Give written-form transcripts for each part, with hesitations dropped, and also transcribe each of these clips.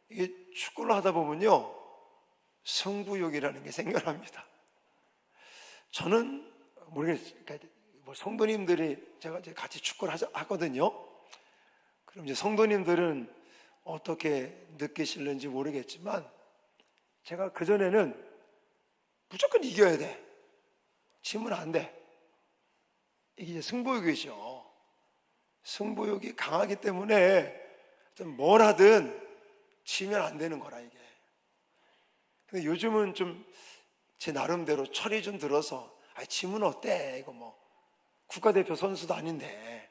이게 축구를 하다 보면요, 승부욕이라는 게 생겨납니다. 저는 모르겠어요. 그러니까 뭐 성도님들이 제가 이제 같이 축구를 하거든요. 그럼 이제 성도님들은 어떻게 느끼실는지 모르겠지만, 제가 그전에는 무조건 이겨야 돼, 지면 안 돼, 이게 이제 승부욕이죠. 승부욕이 강하기 때문에 뭘 하든 지면 안 되는 거라, 이게. 근데 요즘은 좀 제 나름대로 철이 좀 들어서, 지면 어때, 이거 뭐 국가대표 선수도 아닌데.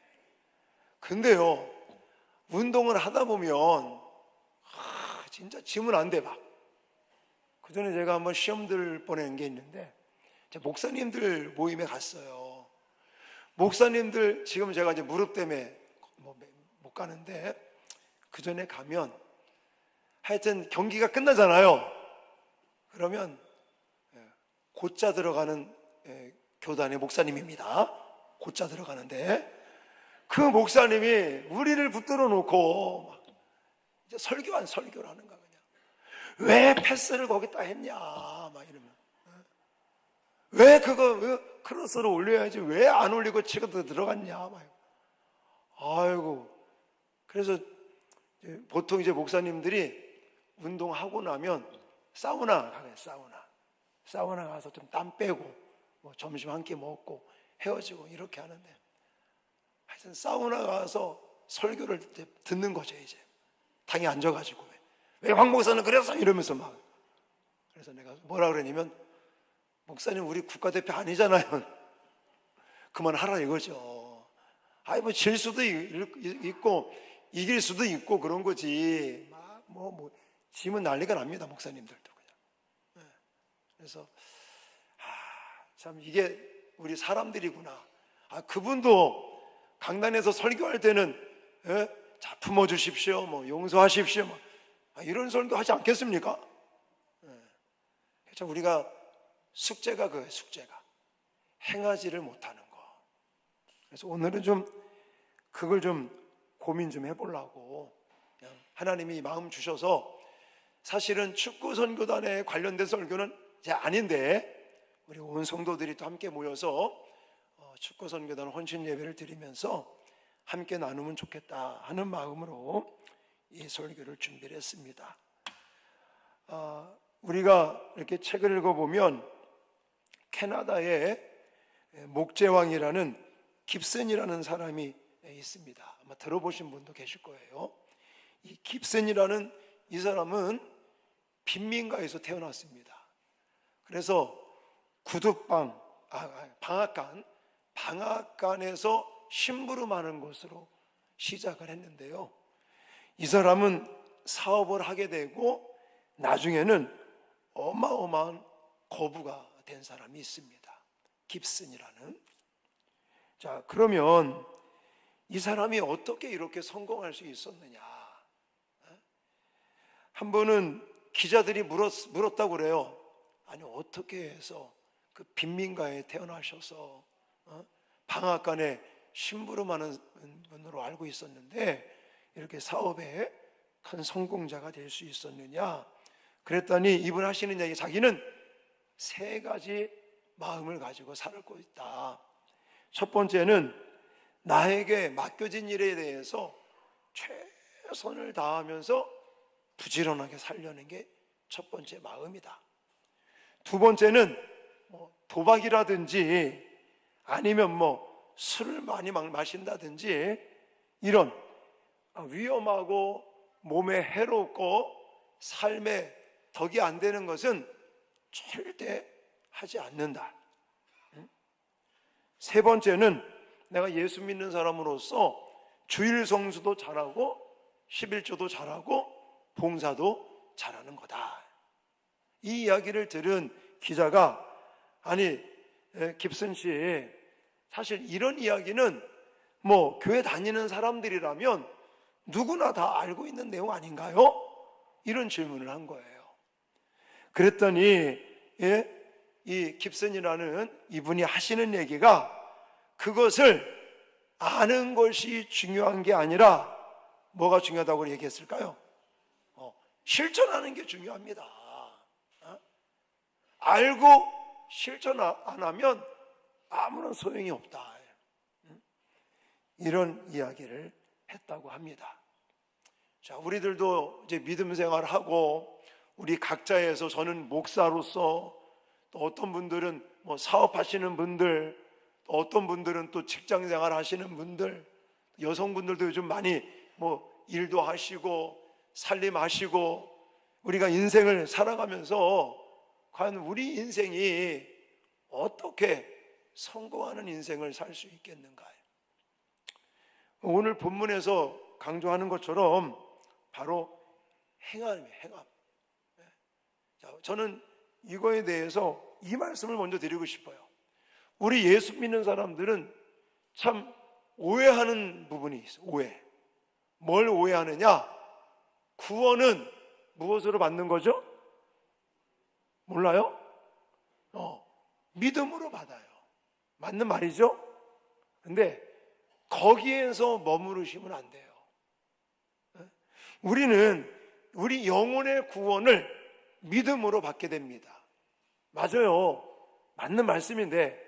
근데요, 운동을 하다 보면 진짜 지면 안 돼. 막 그전에 제가 한번 시험 들 뻔한 게 있는데, 목사님들 모임에 갔어요. 목사님들, 지금 제가 이제 무릎 때문에 못 가는데, 그 전에 가면 하여튼 경기가 끝나잖아요. 그러면 곧자 들어가는 교단의 목사님입니다. 곧자 들어가는데, 그 목사님이 우리를 붙들어 놓고 막 이제 설교를 하는 거야. 그냥 왜 패스를 거기다 했냐, 막 이러면, 왜 크로스로 올려야지 왜 안 올리고 치고 들어갔냐, 막. 아이고. 그래서 보통 이제 목사님들이 운동하고 나면 사우나 가요. 사우나 가서 좀 땀 빼고, 뭐 점심 한 끼 먹고 헤어지고 이렇게 하는데, 하여튼 사우나 가서 설교를 듣는 거죠. 이제 당에 앉아가지고, 왜 황 목사는 그래서 이러면서 막. 그래서 내가 뭐라 그러냐면, 목사님 우리 국가대표 아니잖아요. 그만하라 이거죠. 뭐 질 수도 있고 이길 수도 있고 그런 거지. 뭐 지면 난리가 납니다, 목사님들도 그냥. 그래서 참 이게 우리 사람들이구나. 그분도 강단에서 설교할 때는 자, 품어주십시오, 뭐 용서하십시오, 뭐 이런 설교 하지 않겠습니까? 그래서 우리가 숙제가 그거예요. 숙제가 행하지를 못하는 거. 그래서 오늘은 좀 그걸 좀 고민 좀 해보려고, 하나님이 마음 주셔서, 사실은 축구 선교단에 관련된 설교는 이제 아닌데, 우리 온 성도들이 또 함께 모여서 축구 선교단 헌신 예배를 드리면서 함께 나누면 좋겠다 하는 마음으로 이 설교를 준비를 했습니다. 우리가 이렇게 책을 읽어보면 캐나다의 목재왕이라는 깁슨이라는 사람이 있습니다. 아마 들어보신 분도 계실 거예요. 이 깁슨이라는 이 사람은 빈민가에서 태어났습니다. 그래서 구두방, 방앗간에서 심부름하는 것으로 시작을 했는데요. 이 사람은 사업을 하게 되고 나중에는 어마어마한 거부가 된 사람이 있습니다. 깁슨이라는. 자, 그러면 이 사람이 어떻게 이렇게 성공할 수 있었느냐? 한 번은 기자들이 물었다고 그래요. 아니, 어떻게 해서 그 빈민가에 태어나셔서 방앗간에 심부름하는 분으로 알고 있었는데 이렇게 사업에 큰 성공자가 될 수 있었느냐? 그랬더니 이분 하시는 얘기, 자기는 3가지 마음을 가지고 살고 있다. 첫 번째는 나에게 맡겨진 일에 대해서 최선을 다하면서 부지런하게 살려는 게 첫 번째 마음이다. 두 번째는 도박이라든지 아니면 술을 많이 마신다든지 이런 위험하고 몸에 해롭고 삶에 덕이 안 되는 것은 절대 하지 않는다. 세 번째는 내가 예수 믿는 사람으로서 주일 성수도 잘하고 11조도 잘하고 봉사도 잘하는 거다. 이 이야기를 들은 기자가, 아니 깁슨 씨, 사실 이런 이야기는 교회 다니는 사람들이라면 누구나 다 알고 있는 내용 아닌가요? 이런 질문을 한 거예요. 그랬더니 이 깁슨이라는 이분이 하시는 얘기가, 그것을 아는 것이 중요한 게 아니라 뭐가 중요하다고 얘기했을까요? 실천하는 게 중요합니다. 알고 실천 안 하면 아무런 소용이 없다. 이런 이야기를 했다고 합니다. 자, 우리들도 이제 믿음 생활하고 우리 각자에서, 저는 목사로서, 또 어떤 분들은 뭐 사업하시는 분들, 또 어떤 분들은 또 직장 생활 하시는 분들, 여성분들도 요즘 많이 뭐 일도 하시고 살림하시고 우리가 인생을 살아가면서 과연 우리 인생이 어떻게 성공하는 인생을 살 수 있겠는가요? 오늘 본문에서 강조하는 것처럼 바로 행함이에요. 행함. 자, 저는 이거에 대해서 이 말씀을 먼저 드리고 싶어요. 우리 예수 믿는 사람들은 참 오해하는 부분이 있어요. 오해. 뭘 오해하느냐? 구원은 무엇으로 받는 거죠? 몰라요? 믿음으로 받아요. 맞는 말이죠? 근데 거기에서 머무르시면 안 돼요. 우리는 우리 영혼의 구원을 믿음으로 받게 됩니다. 맞아요. 맞는 말씀인데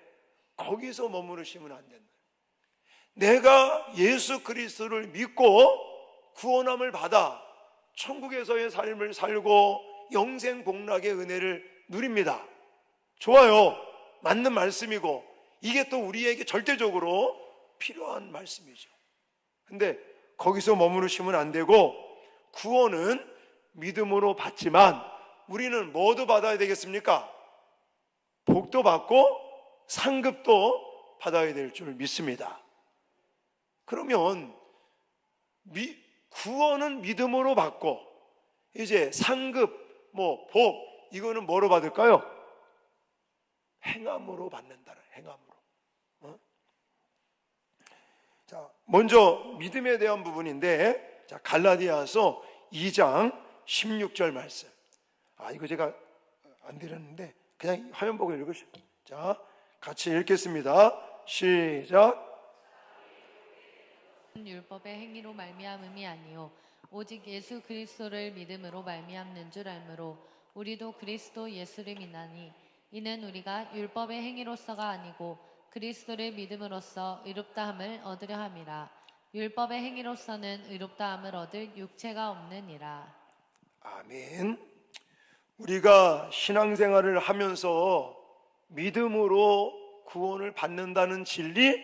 거기서 머무르시면 안 된다. 내가 예수 그리스도를 믿고 구원함을 받아 천국에서의 삶을 살고 영생 복락의 은혜를 누립니다. 좋아요. 맞는 말씀이고 이게 또 우리에게 절대적으로 필요한 말씀이죠. 근데 거기서 머무르시면 안 되고, 구원은 믿음으로 받지만 우리는 뭐도 받아야 되겠습니까? 복도 받고 상급도 받아야 될 줄 믿습니다. 그러면 구원은 믿음으로 받고 이제 상급, 복, 이거는 뭐로 받을까요? 행함으로 받는다는, 행함으로. 자, 먼저 믿음에 대한 부분인데, 자, 갈라디아서 2장 16절 말씀. 이거 제가 안 드렸는데 그냥 화면 보고 읽으시죠. 자, 같이 읽겠습니다. 시작. 율법의 행위로 말미암음이 아니요 오직 예수 그리스도를 믿음으로 말미암는 줄 알므로 우리도 그리스도 예수를 믿나니 이는 우리가 율법의 행위로서가 아니고 그리스도를 믿음으로써 의롭다함을 얻으려 함이라. 율법의 행위로서는 의롭다함을 얻을 육체가 없느니라. 아멘. 우리가 신앙생활을 하면서 믿음으로 구원을 받는다는 진리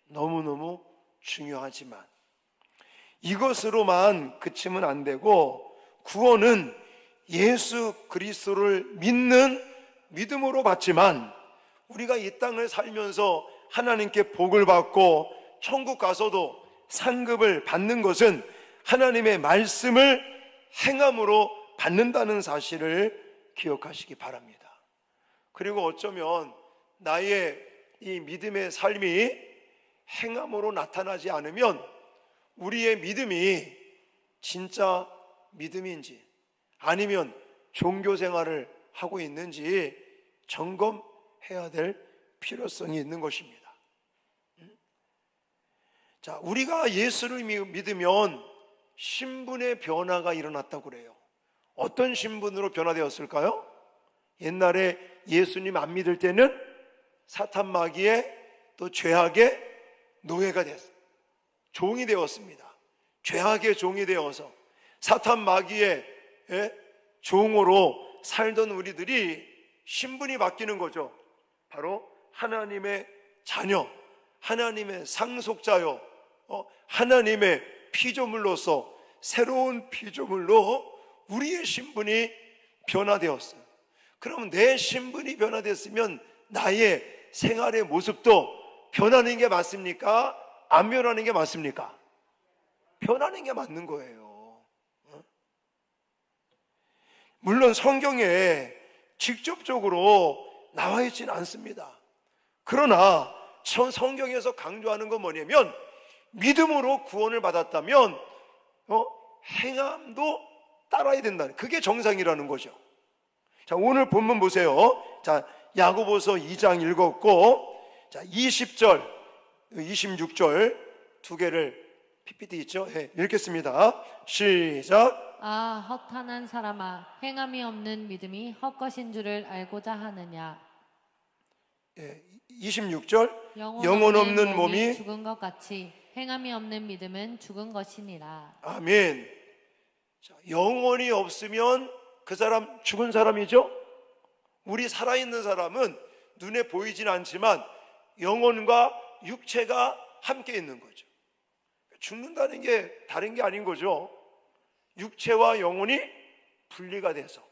너무너무 중요하지만 이것으로만 그치면 안 되고, 구원은 예수 그리스도를 믿는 믿음으로 받지만 우리가 이 땅을 살면서 하나님께 복을 받고 천국 가서도 상급을 받는 것은 하나님의 말씀을 행함으로 받는다는 사실을 기억하시기 바랍니다. 그리고 어쩌면 나의 이 믿음의 삶이 행함으로 나타나지 않으면 우리의 믿음이 진짜 믿음인지 아니면 종교 생활을 하고 있는지 점검해야 될 필요성이 있는 것입니다. 자, 우리가 예수를 믿으면 신분의 변화가 일어났다고 그래요. 어떤 신분으로 변화되었을까요? 옛날에 예수님 안 믿을 때는 사탄 마귀의 또 죄악의 노예가 됐어요. 종이 되었습니다. 죄악의 종이 되어서 사탄 마귀의 종으로 살던 우리들이 신분이 바뀌는 거죠. 바로 하나님의 자녀, 하나님의 상속자요, 하나님의 피조물로서 새로운 피조물로 우리의 신분이 변화되었어요. 그럼 내 신분이 변화됐으면 나의 생활의 모습도 변하는 게 맞습니까? 안 변하는 게 맞습니까? 변하는 게 맞는 거예요. 물론 성경에 직접적으로 나와 있지는 않습니다. 그러나 성경에서 강조하는 건 뭐냐면 믿음으로 구원을 받았다면 행함도 따라야 된다는, 그게 정상이라는 거죠. 자, 오늘 본문 보세요. 자, 야고보서 2장 읽었고, 자, 20절, 26절 두 개를 PPT 있죠? 예, 읽겠습니다. 시작. 아, 허탄한 사람아, 행함이 없는 믿음이 헛것인 줄을 알고자 하느냐. 26절. 영혼 없는 몸이 죽은 것 같이 행함이 없는 믿음은 죽은 것이니라. 아멘. 자, 영혼이 없으면 그 사람 죽은 사람이죠? 우리 살아있는 사람은 눈에 보이진 않지만 영혼과 육체가 함께 있는 거죠. 죽는다는 게 다른 게 아닌 거죠. 육체와 영혼이 분리가 돼서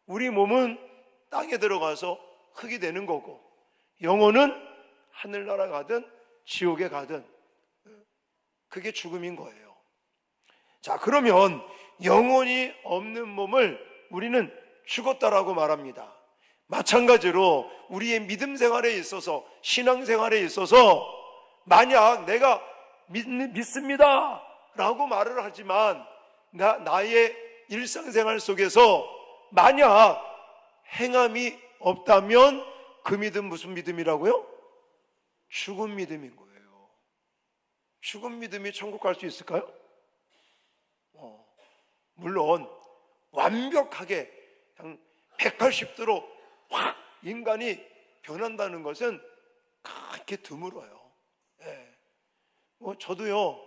우리 몸은 땅에 들어가서 흙이 되는 거고, 영혼은 하늘나라 가든 지옥에 가든 그게 죽음인 거예요. 자, 그러면 영혼이 없는 몸을 우리는 죽었다라고 말합니다. 마찬가지로 우리의 믿음 생활에 있어서, 신앙 생활에 있어서 만약 내가 믿습니다 라고 말을 하지만 나의 일상생활 속에서 만약 행함이 없다면 그 믿음 무슨 믿음이라고요? 죽은 믿음인 거예요. 죽은 믿음이 천국 갈 수 있을까요? 물론 완벽하게 180도로 확 인간이 변한다는 것은 그렇게 드물어요. 저도요,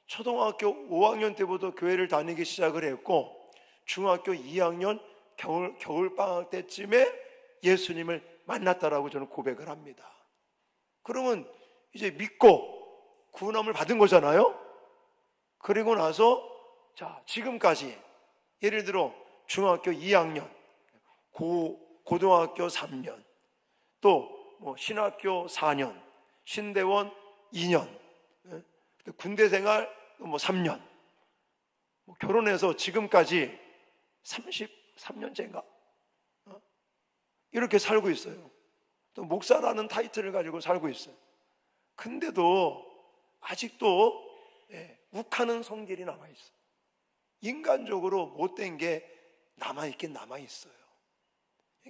초등학교 5학년 때부터 교회를 다니기 시작을 했고, 중학교 2학년 겨울방학 때쯤에 예수님을 만났다라고 저는 고백을 합니다. 그러면 이제 믿고 구원함을 받은 거잖아요. 그리고 나서 자, 지금까지 예를 들어 중학교 2학년, 고등학교 3년, 또 신학교 4년, 신대원 2년, 군대 생활 3년, 결혼해서 지금까지 33년째인가? 이렇게 살고 있어요. 또 목사라는 타이틀을 가지고 살고 있어요. 근데도 아직도 욱하는 성질이 남아있어요. 인간적으로 못된 게 남아있긴 남아있어요.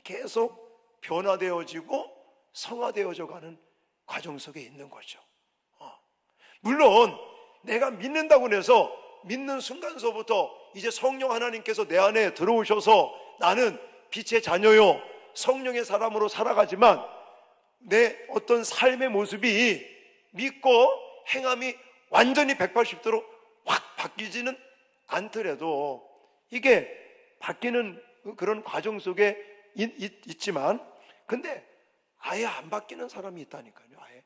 계속 변화되어지고 성화되어져 가는 과정 속에 있는 거죠. 물론 내가 믿는다고 해서 믿는 순간서부터 이제 성령 하나님께서 내 안에 들어오셔서 나는 빛의 자녀요, 성령의 사람으로 살아가지만 내 어떤 삶의 모습이 믿고 행함이 완전히 180도로 확 바뀌지는 않더라도 이게 바뀌는 그런 과정 속에 있지만, 근데 아예 안 바뀌는 사람이 있다니까요. 아예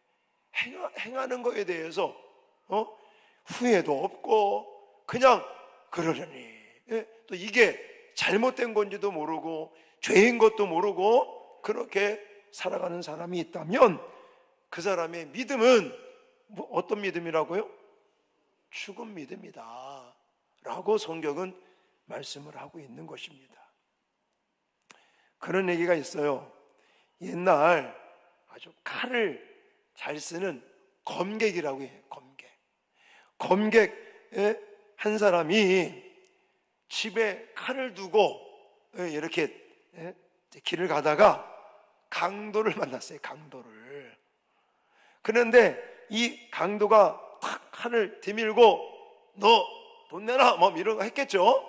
행하는 거에 대해서 후회도 없고 그냥 그러려니, 또 이게 잘못된 건지도 모르고 죄인 것도 모르고 그렇게 살아가는 사람이 있다면 그 사람의 믿음은 어떤 믿음이라고요? 죽은 믿음이다 라고 성경은 말씀을 하고 있는 것입니다. 그런 얘기가 있어요. 옛날 아주 칼을 잘 쓰는 검객이라고 해요. 검객 한 사람이 집에 칼을 두고 이렇게 길을 가다가 강도를 만났어요. 강도를. 그런데 이 강도가 탁 칼을 디밀고 너 돈 내놔 뭐 이런 거 했겠죠.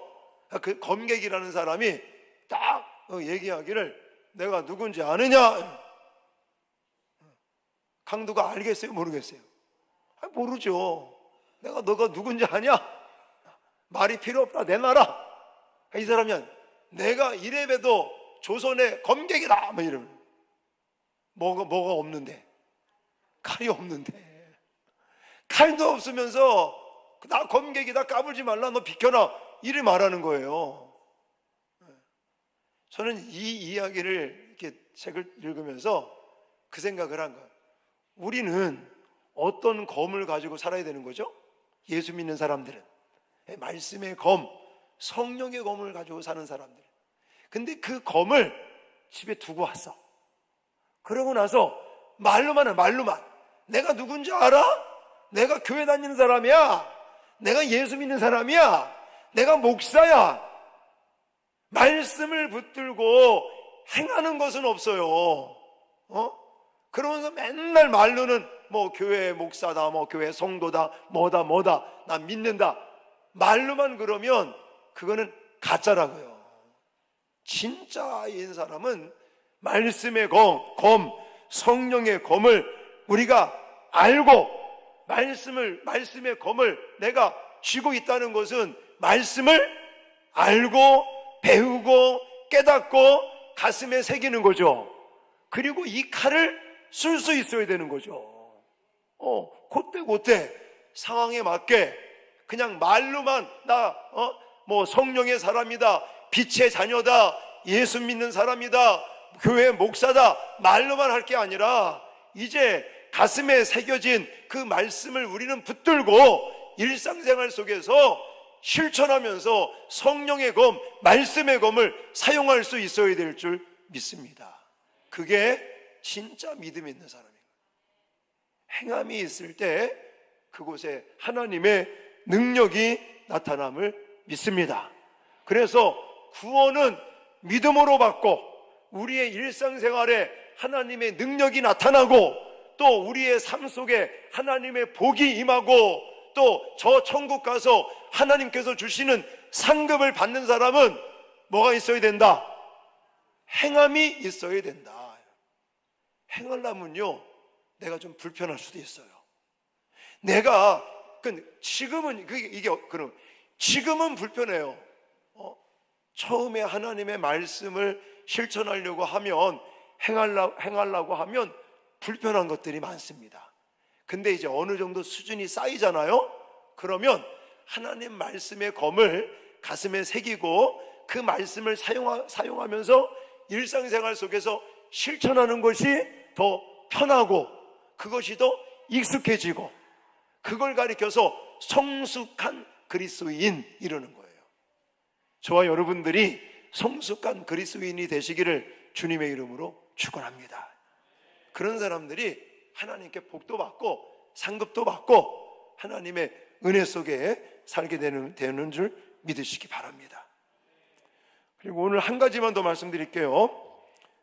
그 검객이라는 사람이 딱 얘기하기를 내가 누군지 아느냐. 강도가 알겠어요? 모르겠어요? 모르죠. 너가 누군지 아냐? 말이 필요 없다. 내놔라. 이 사람이 내가 이래봬도 조선의 검객이다 뭐 이러면 뭐가 없는데, 칼이 없는데, 칼도 없으면서 나 검객이다 까불지 말라 너 비켜라 이래 말하는 거예요. 저는 이 이야기를 이렇게 책을 읽으면서 그 생각을 한 거예요. 우리는 어떤 검을 가지고 살아야 되는 거죠? 예수 믿는 사람들은 말씀의 검, 성령의 검을 가지고 사는 사람들. 근데 그 검을 집에 두고 왔어. 그러고 나서 말로만 내가 누군지 알아? 내가 교회 다니는 사람이야. 내가 예수 믿는 사람이야. 내가 목사야. 말씀을 붙들고 행하는 것은 없어요. 그러면서 맨날 말로는 뭐 교회 목사다, 뭐 교회 성도다, 뭐다 나 믿는다 말로만 그러면 그거는 가짜라고요. 진짜인 사람은 말씀의 검, 성령의 검을 우리가 알고 말씀의 검을 내가 쥐고 있다는 것은 말씀을 알고 배우고 깨닫고 가슴에 새기는 거죠. 그리고 이 칼을 쓸 수 있어야 되는 거죠. 그때 상황에 맞게 그냥 말로만 뭐 성령의 사람이다, 빛의 자녀다, 예수 믿는 사람이다, 교회 목사다 말로만 할 게 아니라 이제 가슴에 새겨진 그 말씀을 우리는 붙들고 일상생활 속에서 실천하면서 성령의 검, 말씀의 검을 사용할 수 있어야 될 줄 믿습니다. 그게 진짜 믿음 있는 사람이에요. 행함이 있을 때 그곳에 하나님의 능력이 나타남을 믿습니다. 그래서 구원은 믿음으로 받고 우리의 일상생활에 하나님의 능력이 나타나고 또 우리의 삶 속에 하나님의 복이 임하고 또 저 천국 가서 하나님께서 주시는 상급을 받는 사람은 뭐가 있어야 된다? 행함이 있어야 된다. 행하려면요 내가 좀 불편할 수도 있어요. 내가 지금은 지금은 불편해요. 처음에 하나님의 말씀을 실천하려고 하면 행하려고 하면 불편한 것들이 많습니다. 근데 이제 어느 정도 수준이 쌓이잖아요. 그러면 하나님 말씀의 검을 가슴에 새기고 그 말씀을 사용하면서 일상생활 속에서 실천하는 것이 더 편하고 그것이 더 익숙해지고 그걸 가리켜서 성숙한 그리스도인 이러는 거예요. 저와 여러분들이 성숙한 그리스도인이 되시기를 주님의 이름으로 축원합니다. 그런 사람들이 하나님께 복도 받고 상급도 받고 하나님의 은혜 속에 살게 되는 줄 믿으시기 바랍니다. 그리고 오늘 한 가지만 더 말씀드릴게요.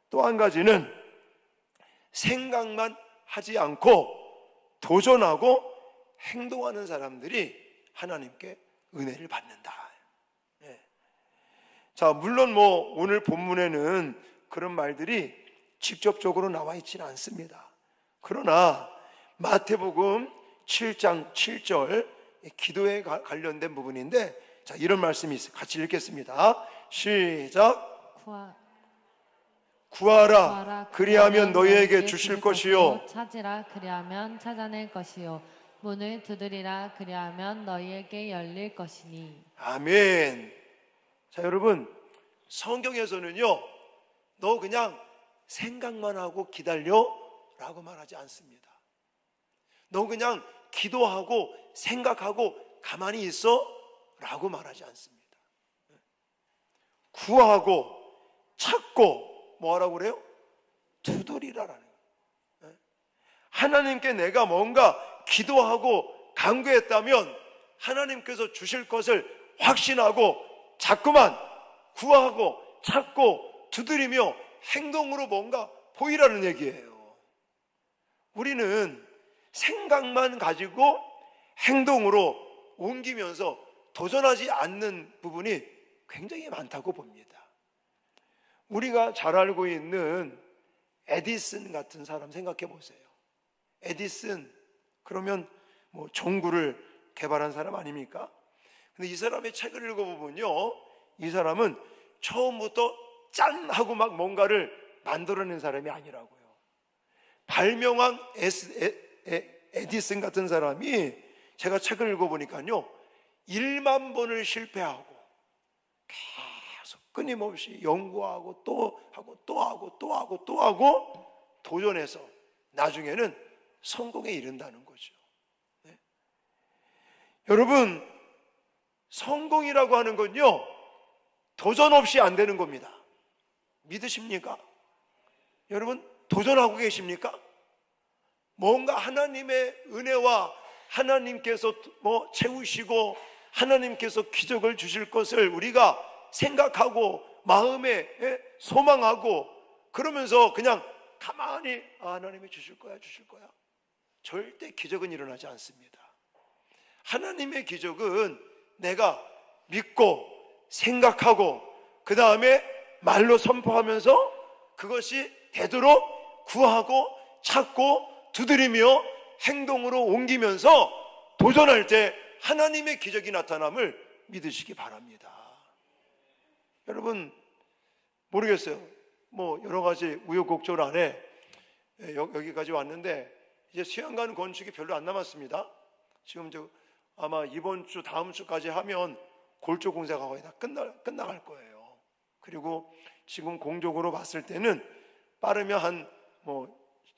또 한 가지는 생각만 하지 않고 도전하고 행동하는 사람들이 하나님께 은혜를 받는다. 자, 물론 뭐 오늘 본문에는 그런 말들이 직접적으로 나와 있지는 않습니다. 그러나 마태복음 7장 7절 기도에 관련된 부분인데 자, 이런 말씀이 있어요. 같이 읽겠습니다. 시작. 구하라 그리하면 너희에게 주실 것이요 찾으라 그리하면 찾아낼 것이요 문을 두드리라 그리하면 너희에게 열릴 것이니. 아멘. 자, 여러분 성경에서는요 너 그냥 생각만 하고 기다려 라고 말하지 않습니다. 너 그냥 기도하고 생각하고 가만히 있어 라고 말하지 않습니다. 구하고 찾고 뭐하라고 그래요? 두드리라라는 거예요. 하나님께 내가 뭔가 기도하고 간구했다면 하나님께서 주실 것을 확신하고 자꾸만 구하고 찾고 두드리며 행동으로 뭔가 보이라는 얘기예요. 우리는 생각만 가지고 행동으로 옮기면서 도전하지 않는 부분이 굉장히 많다고 봅니다. 우리가 잘 알고 있는 에디슨 같은 사람 생각해 보세요. 에디슨 그러면 뭐 전구를 개발한 사람 아닙니까? 근데 이 사람의 책을 읽어보면요 이 사람은 처음부터 짠 하고 막 뭔가를 만들어낸 사람이 아니라고요. 발명왕 에디슨 같은 사람이 제가 책을 읽어보니까요 1만 번을 실패하고 계속 끊임없이 연구하고 또 하고 또 하고 또 하고 또 하고 도전해서 나중에는 성공에 이른다는 거죠. 네? 여러분 성공이라고 하는 건요 도전 없이 안 되는 겁니다. 믿으십니까? 여러분 도전하고 계십니까? 뭔가 하나님의 은혜와 하나님께서 뭐 채우시고 하나님께서 기적을 주실 것을 우리가 생각하고 마음에 소망하고 그러면서 그냥 가만히 하나님이 주실 거야 절대 기적은 일어나지 않습니다. 하나님의 기적은 내가 믿고 생각하고 그 다음에 말로 선포하면서 그것이 되도록 구하고 찾고 두드리며 행동으로 옮기면서 도전할 때 하나님의 기적이 나타남을 믿으시기 바랍니다. 여러분 모르겠어요. 뭐 여러 가지 우여곡절 안에 여기까지 왔는데 이제 수양관 건축이 별로 안 남았습니다. 지금 아마 이번 주 다음 주까지 하면 골조 공사가 거의 다 끝나갈 거예요. 그리고 지금 공적으로 봤을 때는 빠르면 한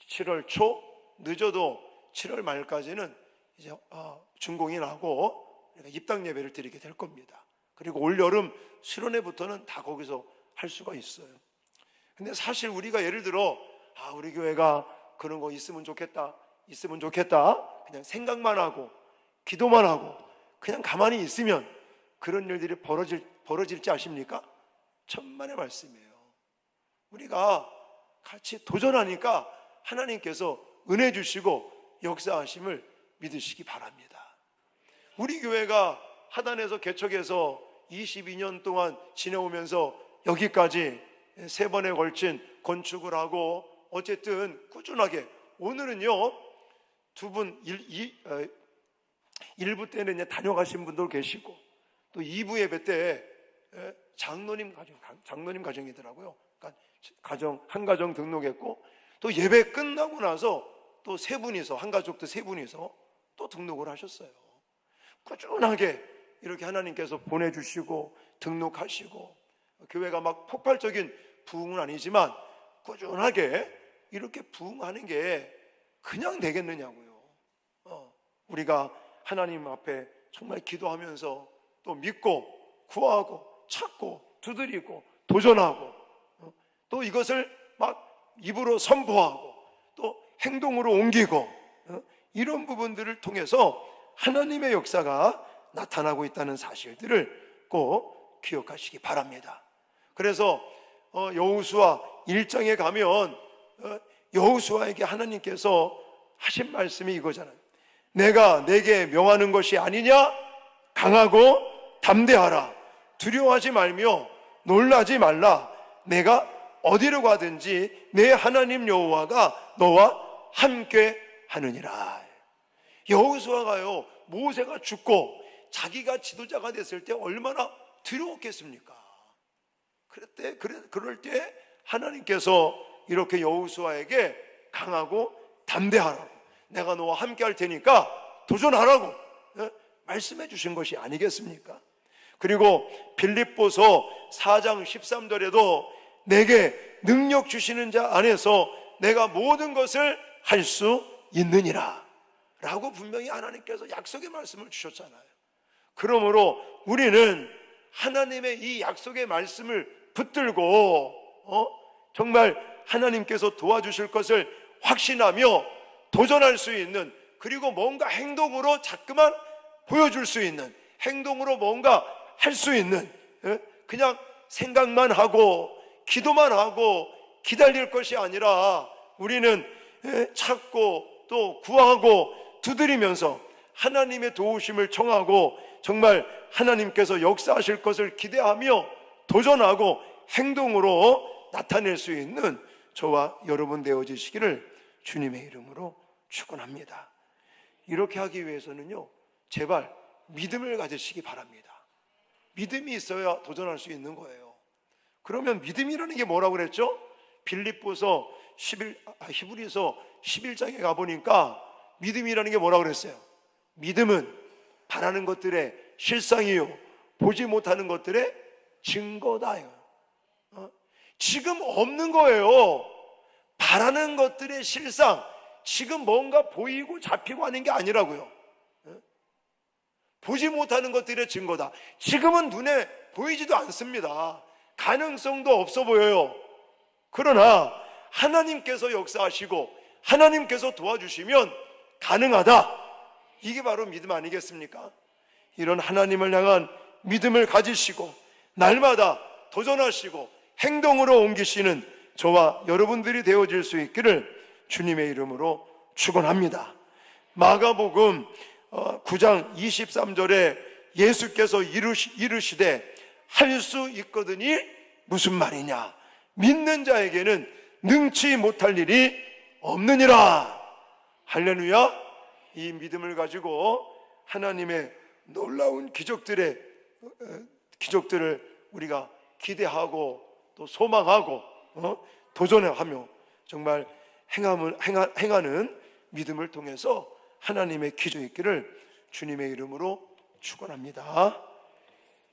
7월 초, 늦어도 7월 말까지는 이제 준공이 나고 입당 예배를 드리게 될 겁니다. 그리고 올 여름 수련회부터는 다 거기서 할 수가 있어요. 근데 사실 우리가 예를 들어 우리 교회가 그런 거 있으면 좋겠다 그냥 생각만 하고 기도만 하고 그냥 가만히 있으면 그런 일들이 벌어질지 아십니까? 천만의 말씀이에요. 우리가 같이 도전하니까 하나님께서 은혜 주시고 역사하심을 믿으시기 바랍니다. 우리 교회가 하단에서 개척해서 22년 동안 지내오면서 여기까지 3번에 걸친 건축을 하고 어쨌든 꾸준하게 오늘은요 2분 1부 때는 이제 다녀가신 분들 계시고 또 2부 예배 때 장로님 가정이더라고요. 그러니까 한 가정 등록했고 또 예배 끝나고 나서 또 3분이서 한 가족도 3분이서 또 등록을 하셨어요. 꾸준하게 이렇게 하나님께서 보내주시고 등록하시고 교회가 막 폭발적인 부흥은 아니지만 꾸준하게 이렇게 부흥하는 게 그냥 되겠느냐고요. 우리가 하나님 앞에 정말 기도하면서 또 믿고 구하고 찾고 두드리고 도전하고 또 이것을 막 입으로 선포하고 또 행동으로 옮기고 이런 부분들을 통해서 하나님의 역사가 나타나고 있다는 사실들을 꼭 기억하시기 바랍니다. 그래서 여호수아 1장에 가면 여호수아에게 하나님께서 하신 말씀이 이거잖아요. 내가 내게 명하는 것이 아니냐? 강하고 담대하라. 두려워하지 말며 놀라지 말라. 내가 어디로 가든지 내 하나님 여호와가 너와 함께 하느니라. 여호수아가요 모세가 죽고 자기가 지도자가 됐을 때 얼마나 두려웠겠습니까? 그럴 때 하나님께서 이렇게 여호수아에게 강하고 담대하라고, 내가 너와 함께 할 테니까 도전하라고 말씀해 주신 것이 아니겠습니까? 그리고 빌립보서 4장 13절에도 내게 능력 주시는 자 안에서 내가 모든 것을 할 수 있느니라 라고 분명히 하나님께서 약속의 말씀을 주셨잖아요. 그러므로 우리는 하나님의 이 약속의 말씀을 붙들고 정말 하나님께서 도와주실 것을 확신하며 도전할 수 있는, 그리고 뭔가 행동으로 자꾸만 보여줄 수 있는, 행동으로 뭔가 할 수 있는, 그냥 생각만 하고 기도만 하고 기다릴 것이 아니라 우리는 찾고 또 구하고 두드리면서 하나님의 도우심을 청하고 정말 하나님께서 역사하실 것을 기대하며 도전하고 행동으로 나타낼 수 있는 저와 여러분 되어지시기를 주님의 이름으로 축원합니다. 이렇게 하기 위해서는요, 제발 믿음을 가지시기 바랍니다. 믿음이 있어야 도전할 수 있는 거예요. 그러면 믿음이라는 게 뭐라고 그랬죠? 빌립보서 히브리서 11장에 가보니까 믿음이라는 게 뭐라고 그랬어요? 믿음은 바라는 것들의 실상이요 보지 못하는 것들의 증거다요. 지금 없는 거예요. 바라는 것들의 실상, 지금 뭔가 보이고 잡히고 하는 게 아니라고요. 보지 못하는 것들의 증거다. 지금은 눈에 보이지도 않습니다. 가능성도 없어 보여요. 그러나 하나님께서 역사하시고 하나님께서 도와주시면 가능하다. 이게 바로 믿음 아니겠습니까? 이런 하나님을 향한 믿음을 가지시고 날마다 도전하시고 행동으로 옮기시는 저와 여러분들이 되어질 수 있기를 주님의 이름으로 축원합니다. 마가복음 9장 23절에 예수께서 이르시되 할 수 있거든이 무슨 말이냐? 믿는 자에게는 능치 못할 일이 없느니라. 할렐루야. 이 믿음을 가지고 하나님의 놀라운 기적들을 우리가 기대하고 또 소망하고 도전하며 정말 행하는 믿음을 통해서 하나님의 기적이 있기를 주님의 이름으로 축원합니다.